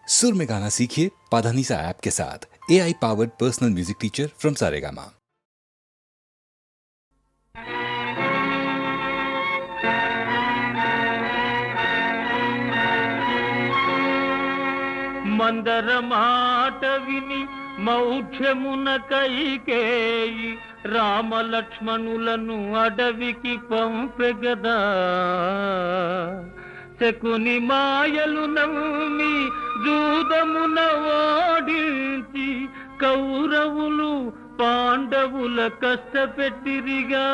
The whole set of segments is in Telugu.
सुर में गाना सीखिए पाधानीसा ऐप के साथ। AI powered personal music teacher from Saregama. మందర మాట విని మౌఢ్యమున కైకేయి రామలక్ష్మణులను అడవికి పంపెగదా. శకుని మాయలు నమ్మి జూదమున ఓడించి కౌరవులు పాండవుల కష్టపెట్టిరిగా.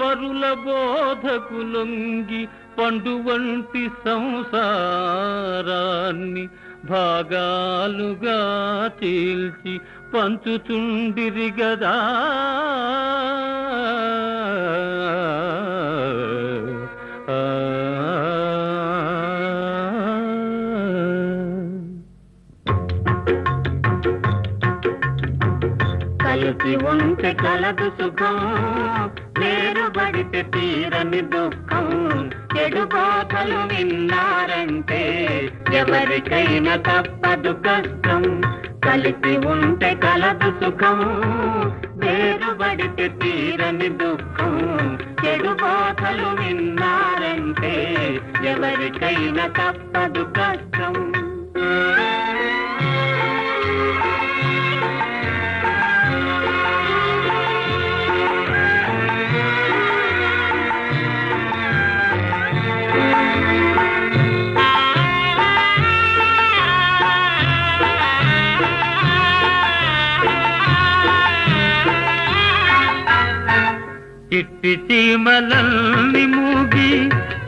పరుల బోధకులొంగి పండు వంటి సంసారాన్ని భాగాలుగా చీల్చి పంచుచుండిరి గదా. కలిసి ఉంటే కలదు సుఖం, వేరుబడితే తీరని దుఃఖం. చెడు బోధలు విన్నారంటే ఎవరికైనా తప్పదు కష్టం. కలిసి ఉంటే కలదు సుఖం, వేరుబడితే తీరని దుఃఖం. చెడు బోధలు విన్నారంటే ఎవరికైనా తప్పదు కష్టం. చిట్టి చీమలల్ని మూగి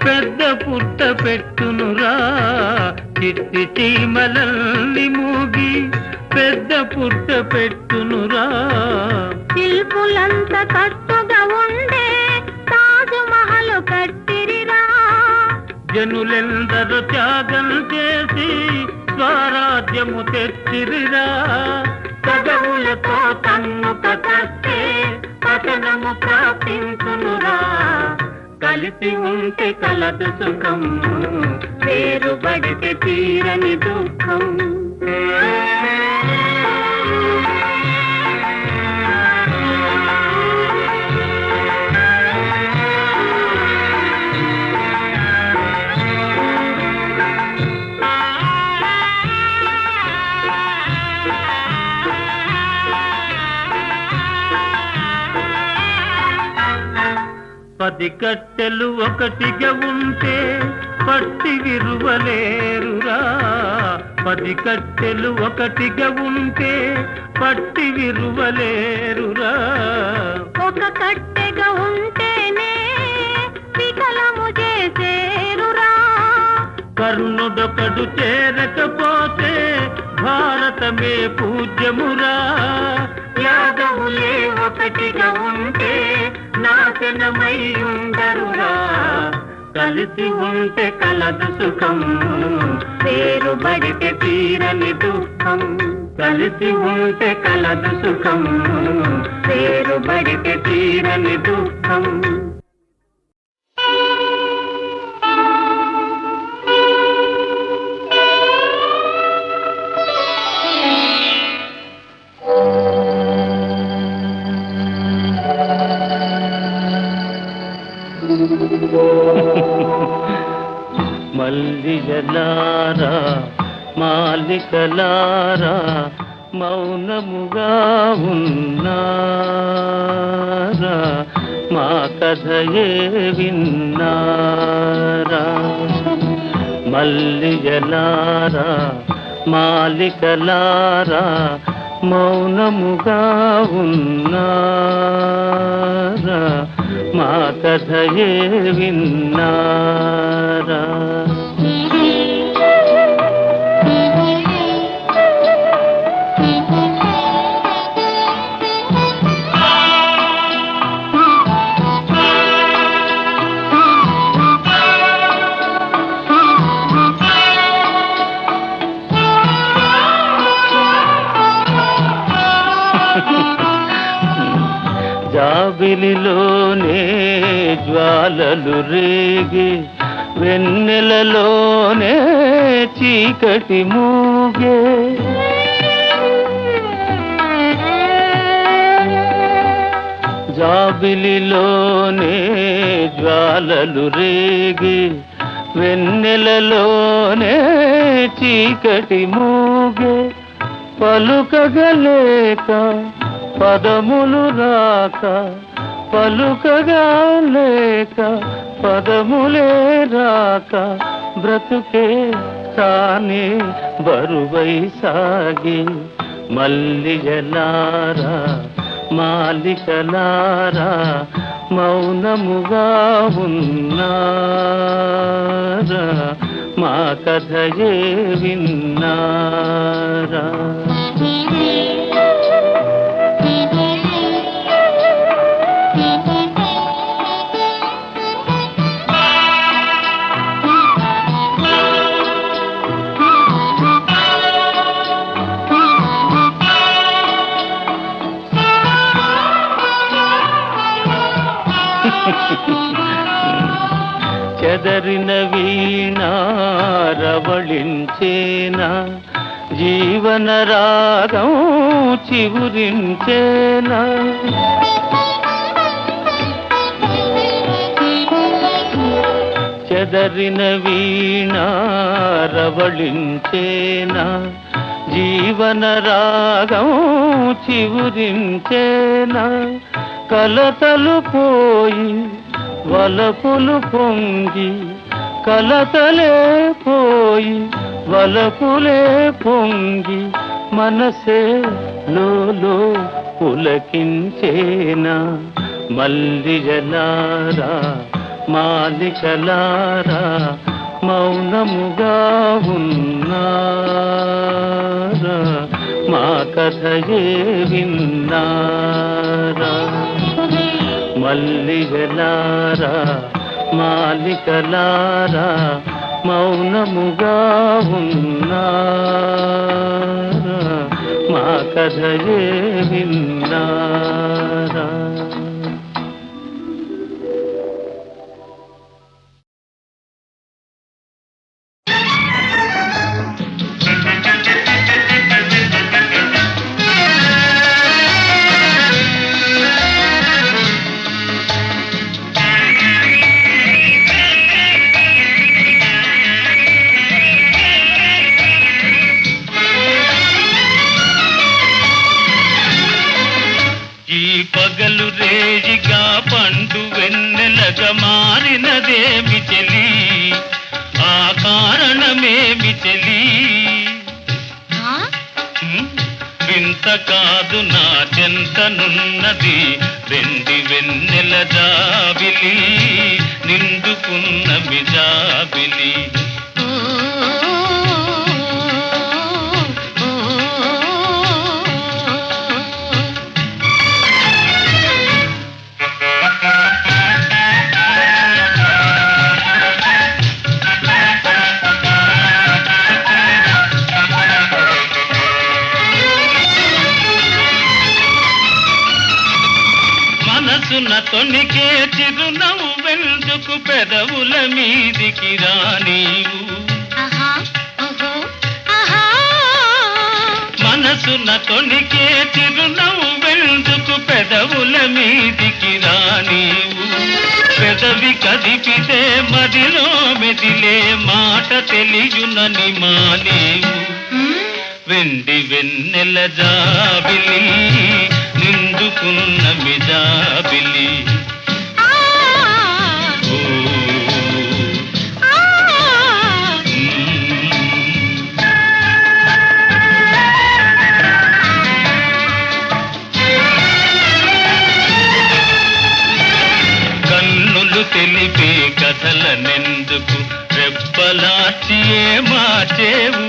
పెద్ద పుట్ట పెట్టునురా. చిట్టి చీమలల్ని మూగి పెద్ద పుట్ట పెట్టునురా. శిల్పులంత కట్టుగా ఉండే తాజ్మహల్ కట్టిరిరా. జనులెందరూ త్యాగం చేసి స్వరాజ్యము తెచ్చిరిరా. పదవులతో తన్ను కట్టే పతనము ప్రాప్తించునురా. కలిసి ఉంటే కలదు సుఖం, వేరుబడితే తీరని దుఃఖం. పది కట్టెలు ఒకటిగా ఉంటే పట్టి విరువలేరురా. పది కట్టెలు ఒకటిగా ఉంటే పట్టి విరువలేరురా. ఒక కట్టెగా ఉంటేనే వికలము చేసేరురా. కర్ణుడొకడు చేరకపోతే భారతమే పూజ్యమురా. యాదవులే ఒకటిగా ఉంటే నాశనమై ఉండరురా. కలిసి ఉంటే కలదు సుఖం, వేరుబడితే తీరని దుఃఖం. కలిసి ఉంటే కలదు సుఖం, వేరుబడితే తీరని దుఃఖం. మల్లిజలారా మాలికలారా మౌనముగా ఉన్నారా. మా కథయే విన్నారా. మల్లిజలారా మాలికలారా మౌనముగా ఉన్నారా. మా కథయే విన్నారా. జాబిలిలోనే జ్వాలలు రేగి వెన్నెలలోనే చీకటి మూగే జాబిలిలోనే జ్వాలలు రేగి వెన్నెలలోనే చీకటి మూగే పలుకగలేక పదములు రాక పలుకగలేక పదములే రాక బ్రతుకే తానే బరువై సాగి మల్లిజలారా మాలికలారా మౌనముగా ఉన్నారా మా కథయే విన్నారా చెదరిన వీణారవళించేనా జీవన రాగం చివురించేనా చెదరిన వీణారవళించేనా జీవన రాగం చివురించేనా కలతలు పోయి వలపులు పొంగి కలతలే పోయి వలపులే పొంగి మనసే లోలో పులకించేనా మల్లిజలారా మాలికలారా మౌనముగా ఉన్నారా మా కథయే విన్నారా మల్లిగలారా మాలికలారా మౌనముగా ఉన్నారా మా కథయే విన్నారా పగలు రేజిగా పండు వెన్నెలగా మారినదేమి చెలి ఆ కారణమేమి చెలి వింత కాదు నా చెంతనున్నది వెండి వెన్నెల జాబిలి నిండుకున్న మిజాబిలి మనసున తొణికే చిరునవ్వు వెందుకు పెదవుల మీదికి రానీవు మనసున తొణికే చిరునవ్వు వెందుకు పెదవుల మీదికి రానీవు పెదవి కదిపితే మదిలో మెదిలే మాట తెలియునని మానేవు వెండి వెన్నెల జాబిలి నిండుకున్న మిజాబిలి కన్నులు తెలిపే కథలనెందుకు రెప్పలాచి ఏ మార్చేవు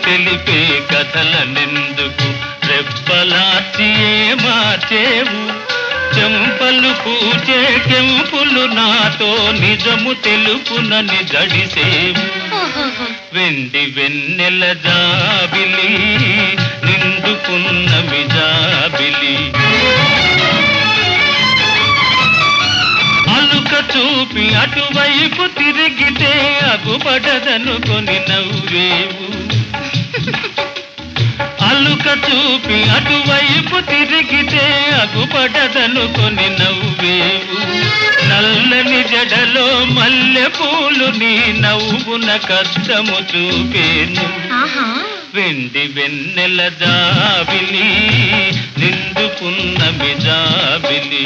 తెలిపే కథలనెందుకు రెప్పలాచి ఏ మార్చేవు చెంపలు పూచే కెంపులు నాతో నిజము తెలుపునని జడిసేవు వెండి వెన్నెల జాబిలి పున్నమి జాబిలి అలుక చూపి అటువైపు తిరిగితే అగుపడదనుకొని నవ్వేవు అలుక చూపి అటువైపు తిరిగితే అగుపడదనుకొని నవ్వేవు నల్లని జడలో మల్లె పూలు నీ నవ్వున కష్టము చూపేను వెండి వెన్నెల జాబిలి నిండు పున్నమి జాబిలి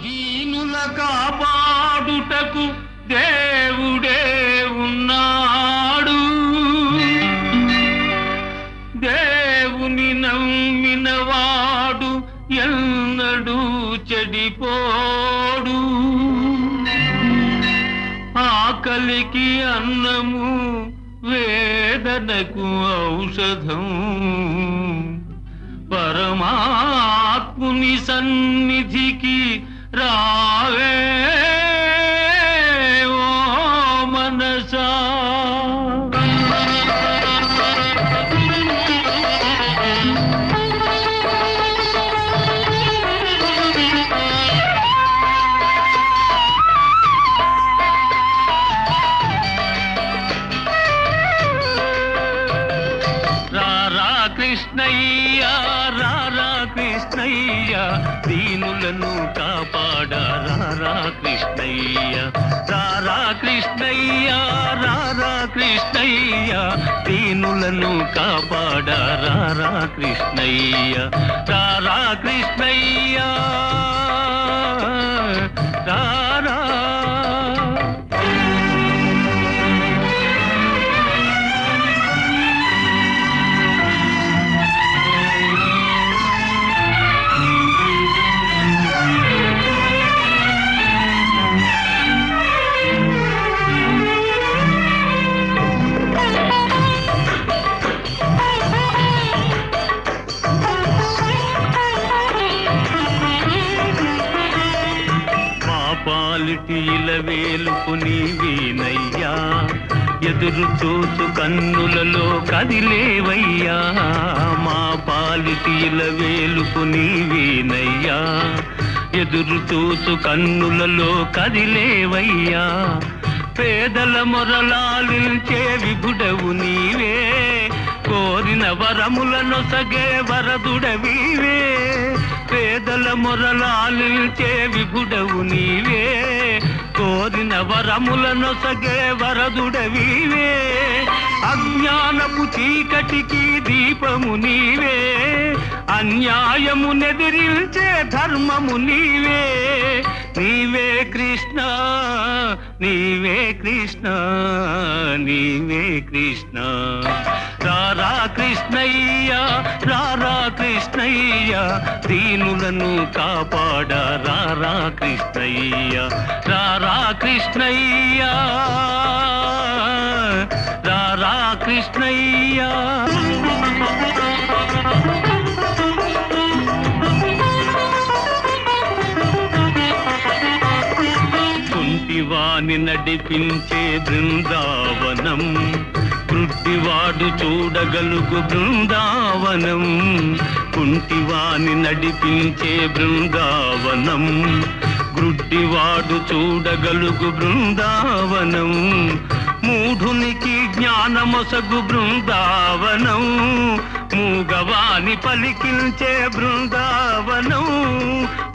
దీనుల కాపాడుటకు దేవుడే ఉన్నాడు దేవుని నమ్మినవాడు ఎన్నడూ చెడిపోడు ఆకలికి అన్నము వేదనకు ఔషధం పరమాత్ముని సన్నిధికి రావే ఓ మనసా కృష్ణయ్య రారా కృష్ణయ్య దీనులను కాపాడ రారా కృష్ణయ్య రారా కృష్ణయ్య రారా కృష్ణయ్య దీనులను కాపాడ రారా కృష్ణయ్య రారా కృష్ణయ్య రారా పాలిటీల వేలుపు నీవేనయ్యా ఎదురు చూసు కన్నులలో కదిలేవయ్యా మా పాలిటీల వేలుపు నీవేనయ్యా ఎదురు చూసు కన్నులలో కదిలేవయ్యా పేదల మొరలాలించే విభుడవు నీవే కోరిన వరములనొసగే వరదుడవీవే పేదల మొరలాలించే విభుడవు నీవే కోరిన వరములనొసగే వరదుడవీవే అజ్ఞానపు చీకటికి దీపము నీవే అన్యాయము నెదిరించే ధర్మము నీవే నీవే కృష్ణ నీవే కృష్ణ నీవే కృష్ణ రారా కృష్ణయ్య రారా కృష్ణయ్య దీనులను కాపాడ రారా కృష్ణయ్య రారా కృష్ణయ్య రారా కృష్ణయ్య కుంటివాని నడిపించే బృందావనం కృట్టివాడు చూడగలుగు బృందావనం కుంటివాని నడిపించే బృందావనం గ్రుడ్డివాడు చూడగలుగు బృందావనం మూఢునికి జ్ఞానమొసగు బృందావనం మూగవాని పలికించే బృందావనం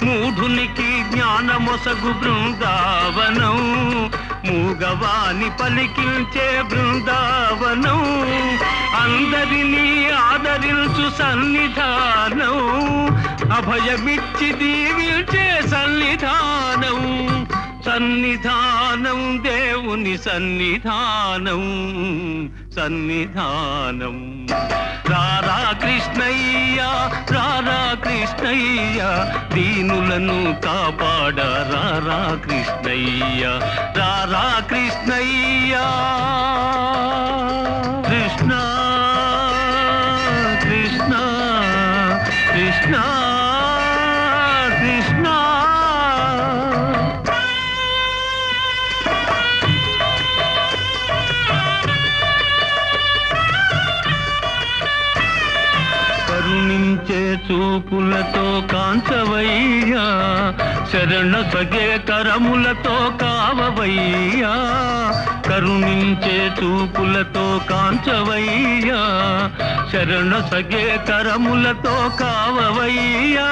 మూఢునికి జ్ఞానమొసగు బృందావనం మూగవాని పలికించే బృందావనం అందరినీ ఆదరించు సన్నిధానం అభయమిచ్చి దీవించే సన్నిధానం సన్నిధానం దేవుని సన్నిధానం సన్నిధానం రారా కృష్ణయ్య రారా కృష్ణయ్య దీనులను కాపాడ రారా కృష్ణయ్య రారా కృష్ణయ్య కృష్ణ కృష్ణ చూపులతో కాంచవయ్యా, శరణ సగే కరములతో కావవయ్యా, కరుణించే చూపులతో కాంచవయ్యా, శరణ సగే కరములతో కావవయ్యా,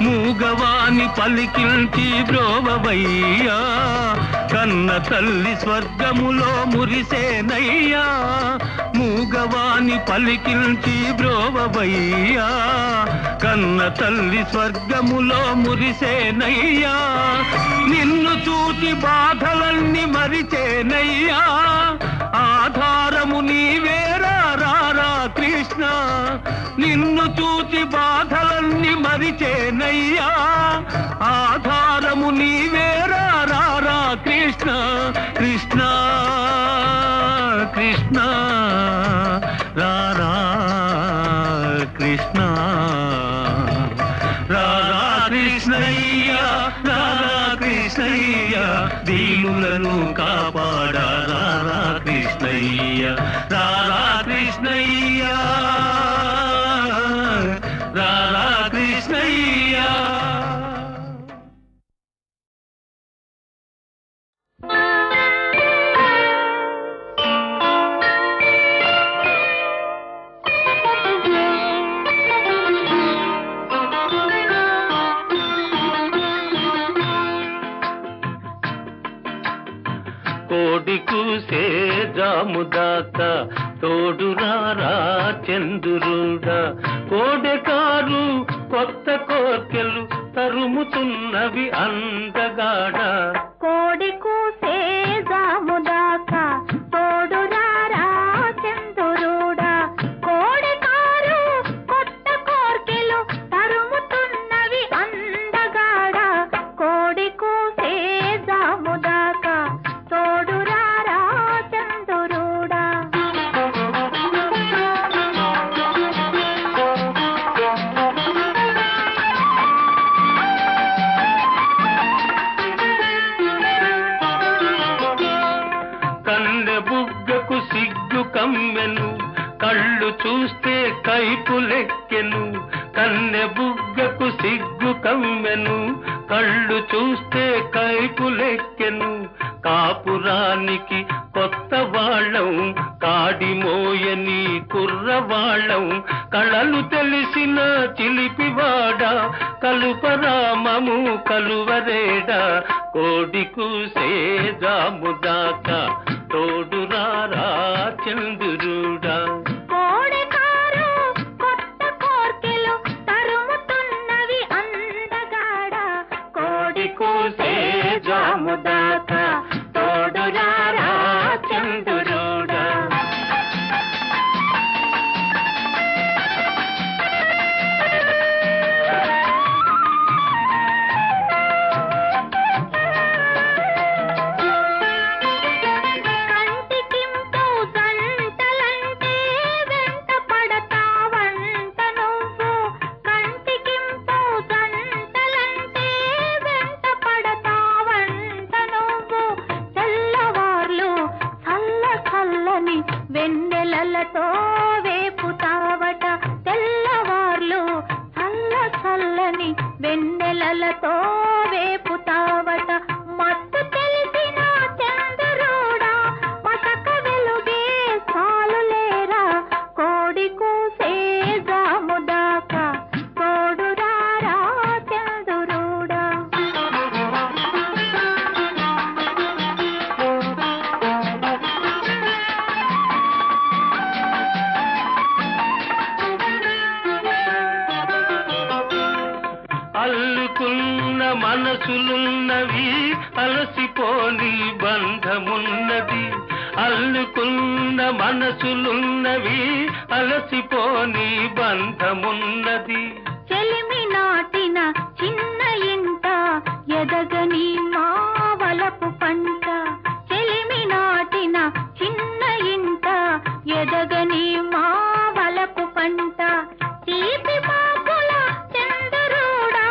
మూగవాని పలికించి బ్రోవవయ్యా, కన్న తల్లి స్వర్గములో మురిసేనయ్యా, మూగవాని పలికించి బ్రోవవయ్యా, కన్న తల్లి స్వర్గములో మురిసేనయ్యా, నిన్ను చూచి బాధలన్నీ మరిచేనయ్యా, ఆధారము నీవేరా రారా కృష్ణ, నిన్ను చూచి బాధలన్నీ మరిచేనయ్యా, ఆధారము నీవేరా రారా కృష్ణ, కృష్ణ కృష్ణ రారా కృష్ణ, రారా కృష్ణయ్య, రారా కృష్ణయ్య, దీనులను కాపాడా రారా కృష్ణయ్య, రారా కృష్ణయ్య, రారా కృష్ణయ్య. కోడి కూసే జాముదాకా తోడు రారా చంద్రుడా, కోడెకారు కొత్త కోర్కెలు తరుముతున్నవి అందగాడ, కోడి కూసే జాముదాకా తోడు రారా చంద్రుడా, కోడి కారు కొత్త కోర్కెలు తరుముతున్నవి అందగాడ, కోడి కూసే జాముదాకా తోడు రారా చంద్రుడా. కన్నె బుగ్గకు సిగ్గు కమ్మెను, కళ్ళు చూస్తే కైపులెక్కెను, కన్నె బుగ్గకు సిగ్గు కమ్మెను, కళ్ళు చూస్తే కైపులెక్కెను, కాపురానికి కొత్త వాళ్ళం కాడి మోయని కుర్రవాళ్ళం, కళలు తెలిసిన చిలిపివాడ కలుపరామము కలువరేడా, కోడి కూసే జాముదాకా తోడు రారా చంద్రుడా. కోడి కారు కొత్త కోర్కెలు తరుముతున్నవి అందగాడ, కోడి కూసే జాముదాకా తోడు రారా చంద్రుడా. కంటికింపు జంటలంటే వెంట పడతావంట నువ్వు, కంటికింపు జంటలంటే వెంట పడతావంట నువ్వు, తెల్లవార్లు చల్ల చల్లని వెన్నెలలతో వేపుతావట, తెల్లవార్లు చల్ల చల్లని వెన్నెలలతో వేపుతావట, మత్తు తెలిసిన చంద్రుడా మసక వెలుగే చాలులేరా, కోడి కూసే జాముదాకా తోడు రారా చంద్రుడా. అల్లుకున్న మనసులున్నవి అలసిపోని బంధమున్నది, అల్లుకున్న మనసులున్నవి అలసిపోని బంధమున్నది, చెలిమి నాటిన చిన్న ఇంట ఎదగని మావలపు పంట, చెలిమి నాటిన చిన్న ఇంట ఎదగని మావలపు పంట, తీపి పాపుల చంద్రుడా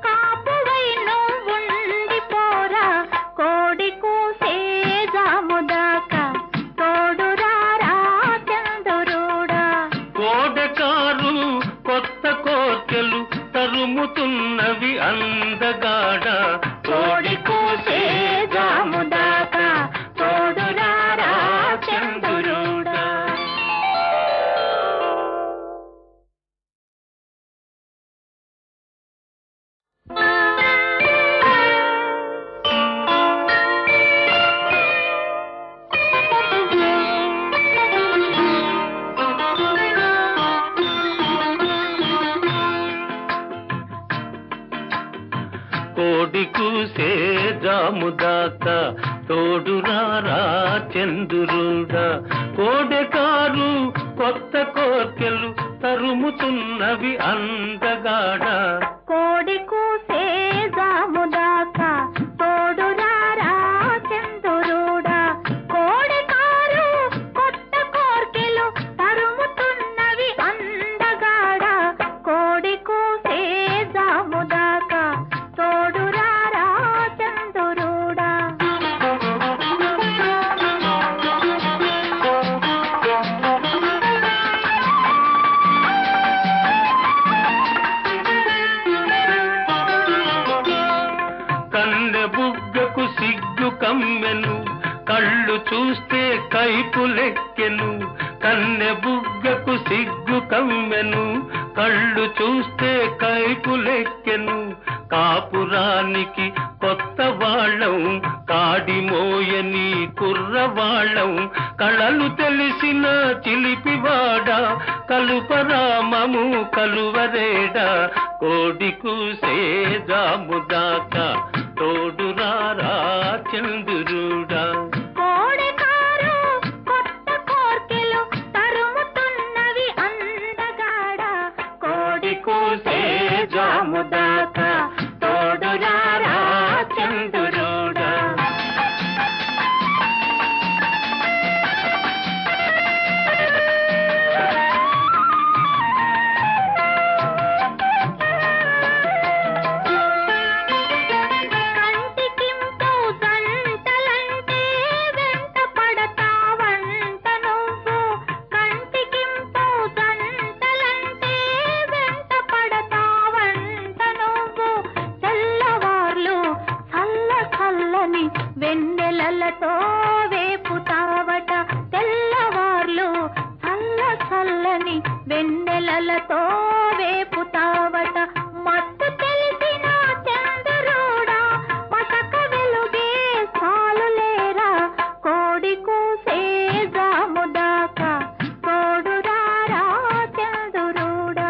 కాపువై నువ్వుండిపోరా, కోడి కూసే జాముదాకా తోడు రారా చంద్రుడా. కోడెకారు కొత్త కోట తరుముతున్నవి అందగాడ కోడి కూసే జాముదాకా తోడురారా చంద్రుడా. కోడి కూసే జాముదాకా తోడురారా చంద్రుడా. కోడెకారు కొత్త కోర్కెలు తరుముతున్నవి అందగాడ కోడి కూసే జాముదాకా తోడురారా చంద్రుడా. కోడెకారు కొత్త కోర్కెలు తరుముతున్నవి అందగాడ. కోడి కూసే జాముదాకా తోడురారా చంద్రుడా. కన్నె బుగ్గకు సిగ్గు కమ్మెను కళ్ళు చూస్తే కైపులెక్కెను. కన్నె బుగ్గకు సిగ్గు కమ్మెను కళ్ళు చూస్తే కైపులెక్కెను. కాపురానికి కొత్త వాళ్ళం కాడిమోయని కుర్రవాళ్ళం కళలు తెలిసిన చిలిపివాడ కలుపరామము కలువరేడా. కోడి కూసే జాముదాకా తోడురారా చంద్రుడా. కోడెకారు కొత్త కోర్కెలు తరుముతున్నవి అందగాడ. కోడి కూసే జాముదాకా తోడురారా చంద్రుడా. కంటికింపు జంటలంటే వెంట పడతావంట నువ్వు. కంటికింపు జంటలంటే వెంట పడతావంట నువ్వు. తెల్లవార్లు చల్ల చల్లని వెన్నెలలతో వేపుతావట. తెల్లవార్లు చల్ల చల్లని వెన్నెలలతో వేపుతావట. మత్తు తెలిసిన చంద్రుడా మసక వెలుగే చాలులేరా. కోడి కూసే జాముదాకా తోడురారా చంద్రుడా.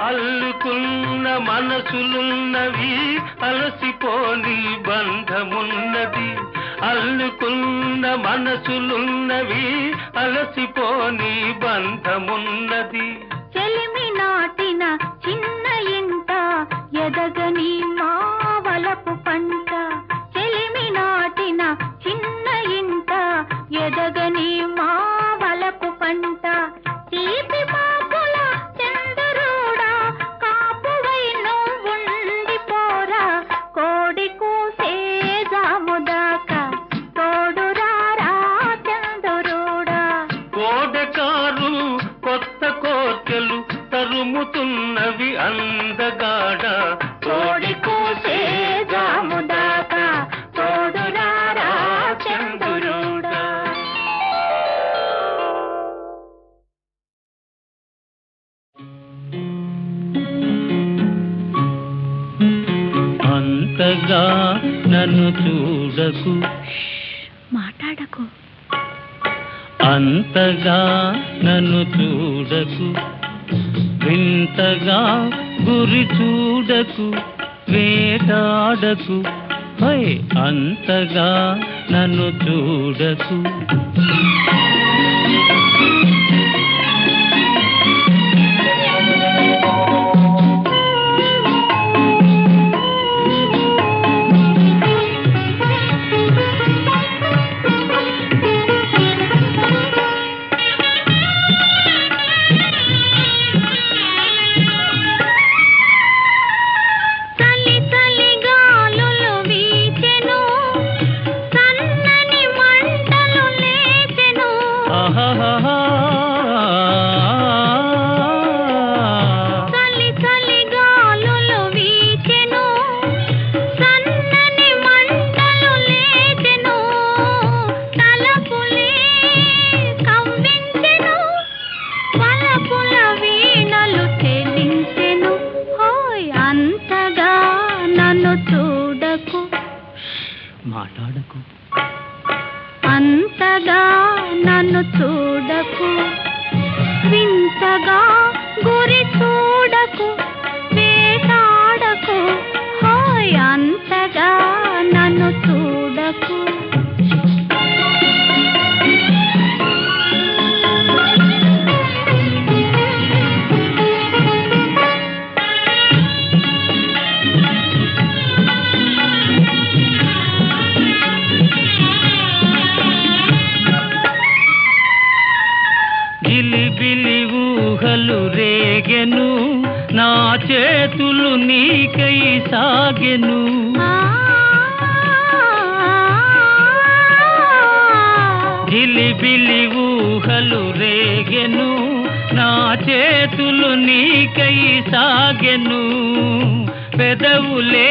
అల్లుకున్న మనసులున్నవి అలసిపోని బంధమున్నది. అల్లుకున్న మనసులున్నవి అలసిపోని బంధమున్నది. చెలిమి నాటిన చిన్న ఇంట ఎదగని మా వలపు పంట. చెలిమి నాటిన చిన్న ఇంట ఎదగని మా వలపు పంట. తీపి పాపుల చంద్రుడా కాపువై నువ్వుండిపోరా. కోడి కూసే జాముదాకా తోడురారా చంద్రుడా. కోడెకారు కొత్త కోర్కెలు తరుముతున్నవి అందగాడ కోడి కూసే జాముదాకా తోడురారా చంద్రుడా. అంతగా నన్ను చూడకు మాట్లాడకు. అంతగా నన్ను చూడకు వింతగా గురి చూడకు వేటాడకు. హై అంతగా నన్ను చూడకు. చలి చలి మాట్లాడకు. అంతగా నన్ను చూడకు, వింతగా గురి చూడకు, వేటాడకు, హాయ్ అంతగా నన్ను చూడకు. గిలిబిలి ఊహలు రేగెను, నా చేతులు నీకై సాగెను. గిలిబిలి ఊహలు రేగెను, నా చేతులు నీకై సాగెను. పెదవులే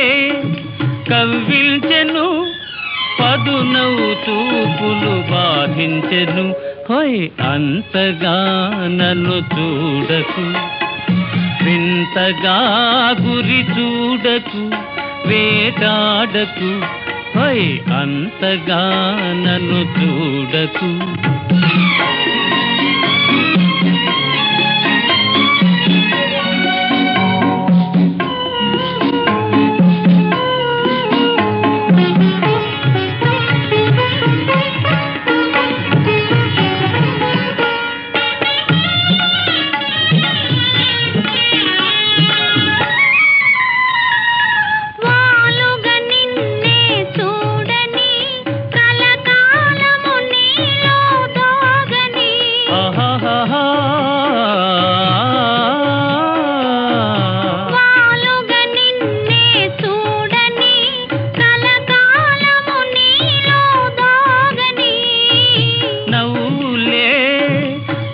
కవ్విల్చెను, పదునవు చూపులు బాధించెను. హోయ్ అంతగా నన్ను చూడకు, వింతగా గురి చూడకు, వేటాడకు, హోయ్ అంతగా నన్ను చూడకు.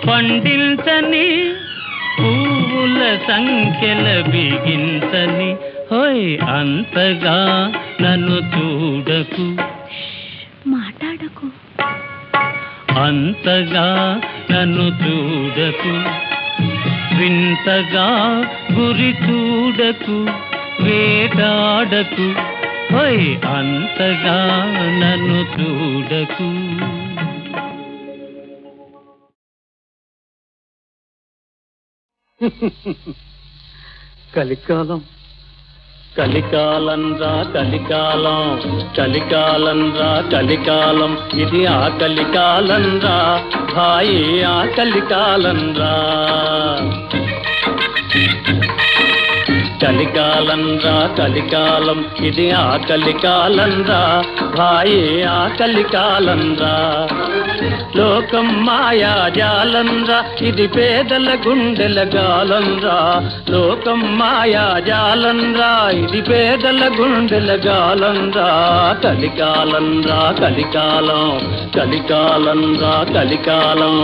పండించని పువ్వుల సంఖ్యల బిగించని, హోయ్ అంతగా నన్ను చూడకు, మాట్లాడకు, అంతగా నన్ను చూడకు, వింతగా గురి చూడకు, వేటాడకు, హోయ్ అంతగా నన్ను చూడకు. కలికాలం కలికాలం రా కలికాలం, కలికాలం రా కలికాలం, ఇది ఆ కలికాలం రా భాయి, ఆ కలికాలం రా. కలికాలం రా కలికాలం, ఇది ఆ కలికాలం రా భాయి, ఆ కలికాలం రా. లోకం మాయాజాలం రా, ఇది పేదల గుండెల గాలం రా. లోకం మాయాజాలం రా, ఇది పేదల గుండెల గాలం రా. కలికాలం రా కలికాలం, కలికాలం రా కలికాలం.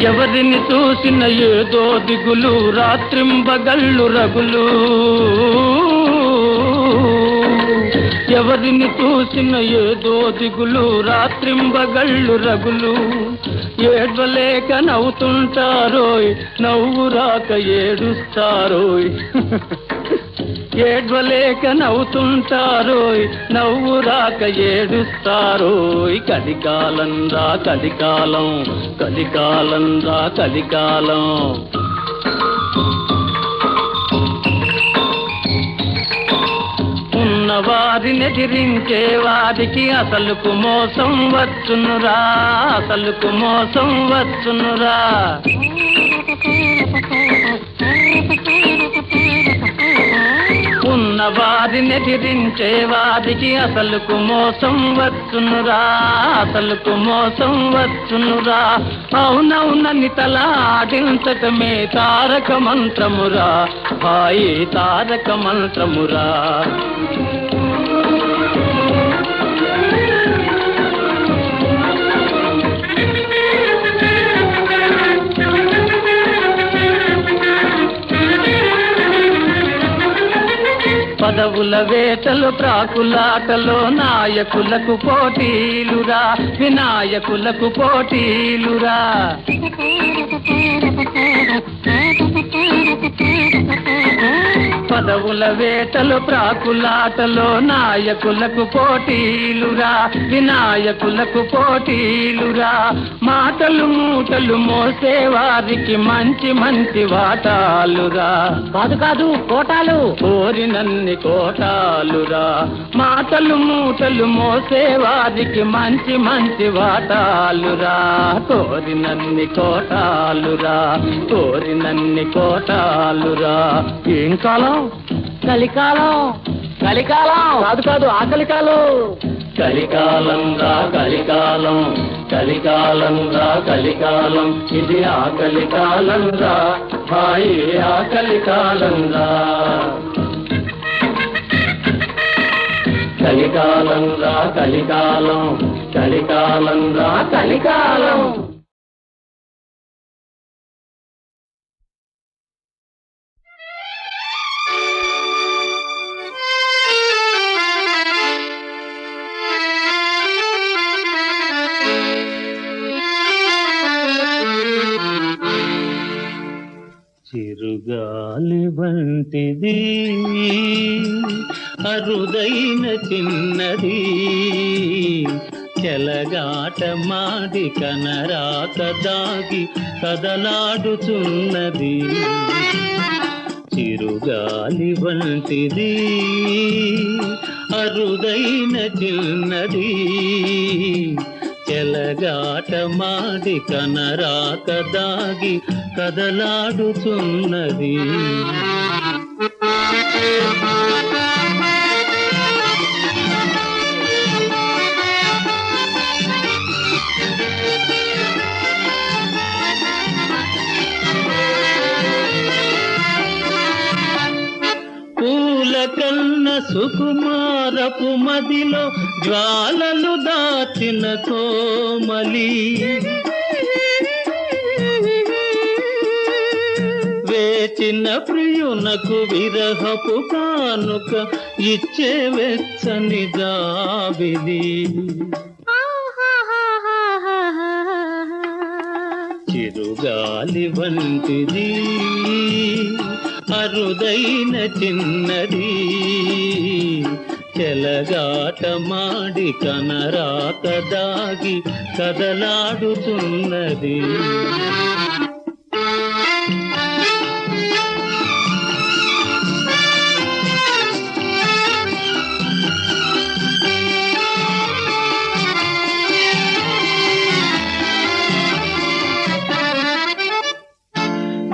ఎవరిని చూసిన ఏదో దిగులు, రాత్రింబగళ్ళు రగులు. ఎవరిని చూసిన ఏదో దిగులు, రాత్రింబగళ్ళు రగులు. ఏడ్వలేక నవ్వుతుంటారోయ్, నవ్వు రాక ఏడుస్తారోయ్. ఏడ్వలేక నవ్వుతుంటారోయ్, నవ్వు రాక ఏడుస్తారోయ్. కలికాలం రా కలికాలం, కలికాలం రా కలికాలం. ఉన్నవారిని ఎదిరించే వారికి అసలుకు మోసం వచ్చునురా, అసలుకు మోసం వచ్చునురా. ఉన్నవారిని ఎదిరించే వారికి అసలుకు మోసం వచ్చునురా, అసలుకు మోసం వచ్చునురా. అవునవునని తల ఆడించటమే తారక మంత్రమురా భాయి, తారక మంత్రమురా. పదవుల వేటలు ప్రాకులాటలో నాయకులకు పోటీలురా, వినాయకులకు పోటీలురా. పదవుల వేటలు ప్రాకులాటలో నాయకులకు పోటీలురా, వినాయకులకు పోటీలురా. మాటలు మూటలు మోసే వారికి మంచి మంచి వాటాలురా. కాదు కాదు కోటాలు. కోరినన్ని కోటాలురా. మాటలు మూటలు మోసే వారికి మంచి మంచి వాటాలురా. కోరినన్ని కోటాలురా, కోరినన్ని కోటాలురా. ఏం కాలం? కలికాలం. కలికాలం. కాదు కాదు ఆకలికాలం. కలికాలం రా కలికాలం, కలికాలం రా కలికాలం, ఇది ఆకలికాలం రా భాయి, ఆకలికాలం రా. కలికాలం రా కలికాలం, కలికాలం రా కలికాలం. చిరుగాలి వంటిది అరుదైన చిన్నది, చెలగాట మాడి కనరాక దాగి కదలాడుచున్నది. చిరుగాలి వంటిది అరుదైన చిన్నది, చెలగాట మాడి కనరాక దాగి కదలాడుచున్నది. పూల కన్న సుకుమారపు మదిలో జ్వాలలు దాచిన కోమలి, వేచిన ప్రియునకు విరహపు కానుక ఇచ్చే వెచ్చని జాబిలి. చిరుగాలి వంటిది అరుదైన చిన్నది, చెలగాట మాడి కనరాక దాగి కదలాడుతున్నది.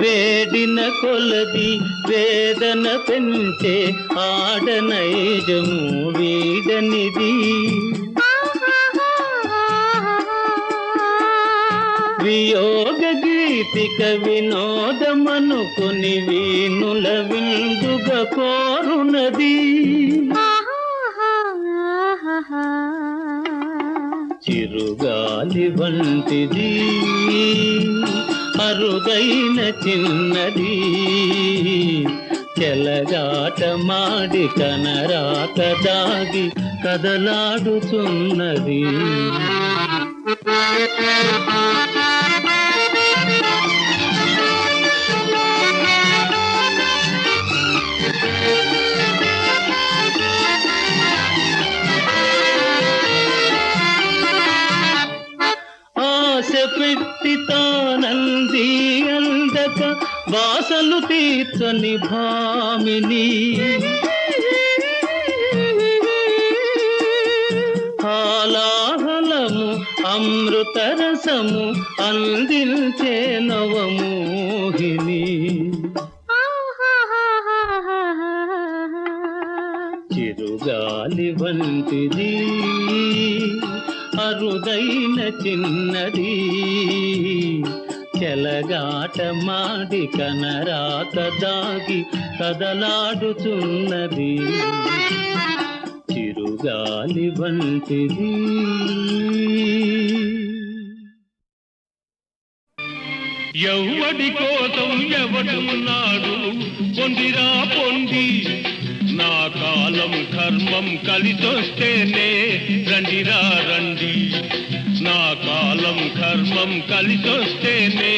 వేడిన కొలది వేదన పెంచే ఆడనైజము వీడనిది, వియోగ గీతిక వినోదమనుకుని వీణుల విందుగా కోరునది. చిరుగాలి వంటిది అరుదైన చిన్నది, చెలగాట మాడి కనరాక దాగి కదలాడుచున్నది. ఆశ పెట్టి తానంది అందక వాసలు తీర్చని భామిని, హాలాహలము అమృతరసము అందించే నవమోహిని. చిరుగాలి వంటిది అరుదైన చిన్నది, చెలగాట మాడి కనరాక దాగి కదలాడుచున్నది. చిరుగాలి వంటిది. ఎవ్వడి కోసం ఎవడున్నాడు పొందిరా పొంది, నా కాలం కర్మం కలిసొస్తేనే రండిరా రండి, నా కాలం కర్మం కలిసొస్తేనే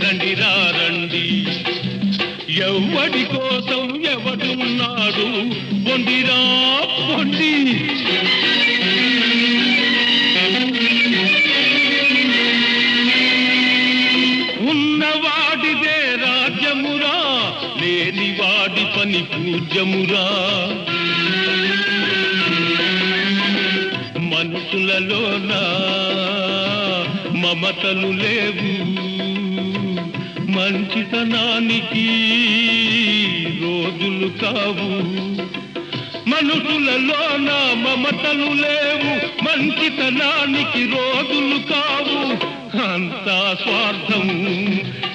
రండిరా రండి. ఎవడి కోసం ఎవడున్నాడు పొండిరా పొండి ఉన్నవాడిదే రాజ్యమురా లేనివాడి పని పూజ్యమురా మనుషులలోన మమతలు లేవు మంచితనానికి రోజులు కావు మనుషులలోన మమతలు లేవు మంచితనానికి రోజులు కావు అంతా స్వార్థం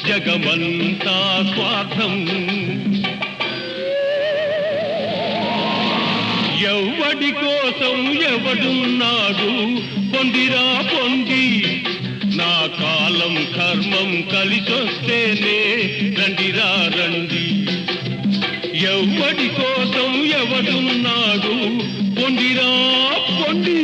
జగమంతా స్వార్థం ఎవడి కోసం ఎవడున్నాడు పొండిరా పొండి నా కాలం కర్మం కలిసొస్తేనే రండిరా రండి ఎవడి కోసం ఎవడున్నాడు పొండిరా పొండి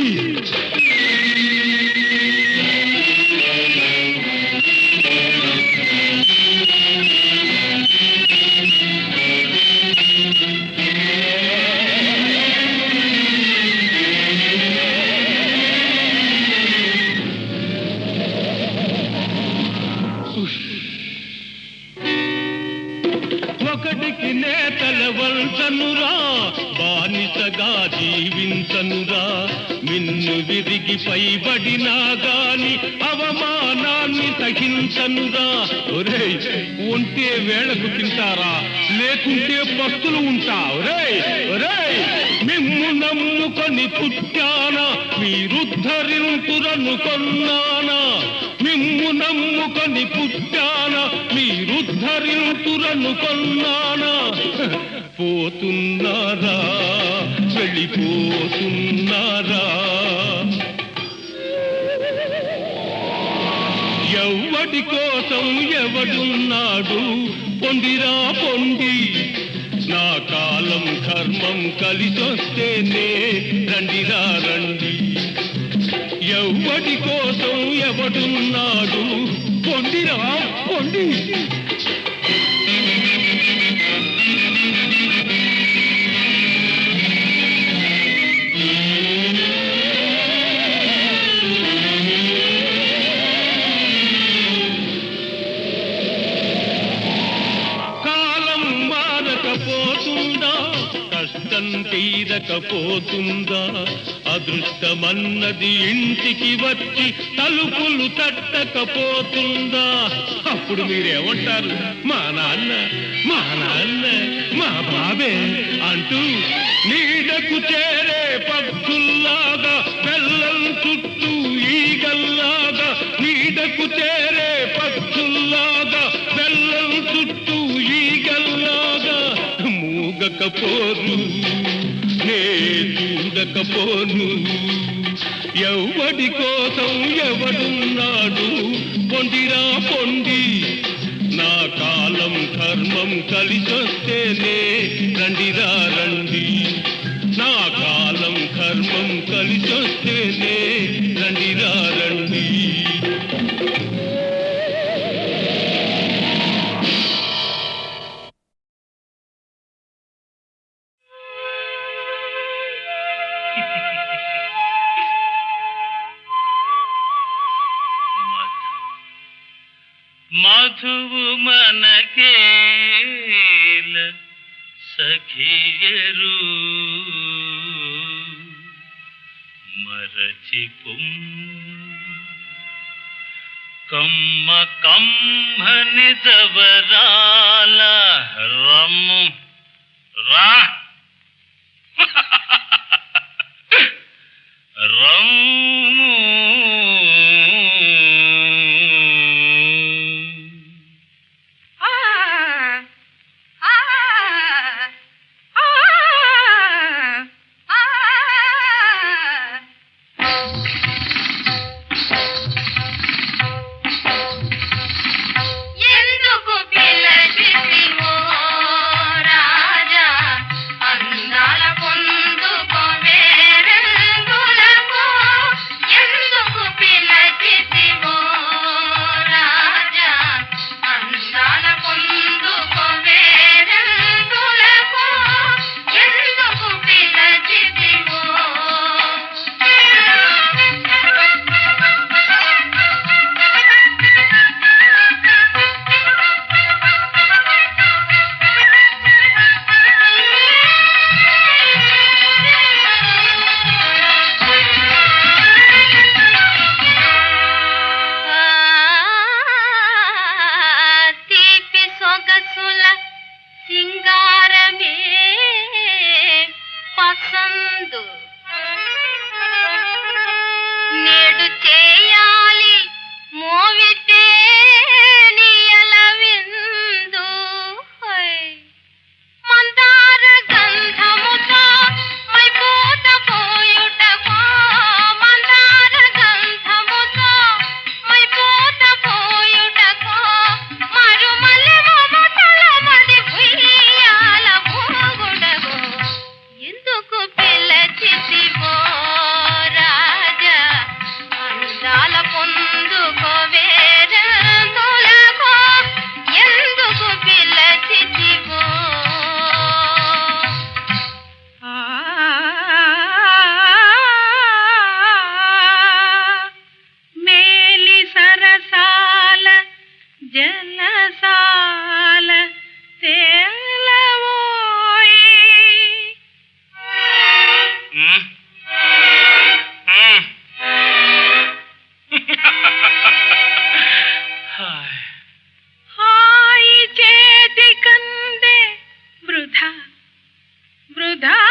ఒకటికి నేతల వంచనురా బానిసగా జీవించనురా మిన్ను విరిగి పైబడినా గాని అవమానాన్ని సహించనురా ఒరేయ్ ఉంటే వేళకు తింటారా లేకుంటే పస్తులు ఉంటా ఒరేయ్ ఒరేయ్ మిమ్ము నమ్ముకొని పుట్టానా మీరుద్ధరింతురనుకొన్నానా మిమ్ము నమ్ముకొని పుట్టానా మీరుద్ధరింతురనుకొన్నానా పోతున్నారా వెళ్ళిపోతున్నారా ఎవడి కోసం ఎవడున్నాడు పొండిరా పొండి నా కాలం కర్మం కలిసొస్తేనే రండిరా రండి ఎవడి కోసం ఎవడున్నాడు పొండిరా పొండి పోతుందా కష్టం తీరకపోతుందా అదృష్టమన్నది ఇంటికి వచ్చి తలుపులు తట్టకపోతుందా అప్పుడు మీరేమంటారు మా నాన్న మా బాబే అంటూ నీడకు చేరే పక్షుల్లాగా బెల్లం చుట్టూ ఈగల్లాగా నీడకు చేరే పక్షుల్లాగా బెల్లం చుట్టూ ఈగల్లాగా మూగకపోను నే చూడకపోను ఎవడి కోసం ఎవడున్నాడు పొండిరా పొండి నా కాలం కర్మం కలిసొస్తేనే రండిరా రండి నా కాలం కర్మం కలిసొస్తేనే రండిరా రండి మధువు మనకేల సఖియరు కమ్మ కమ్మని జవరాల రమ్ము రా రమ్ము సుధా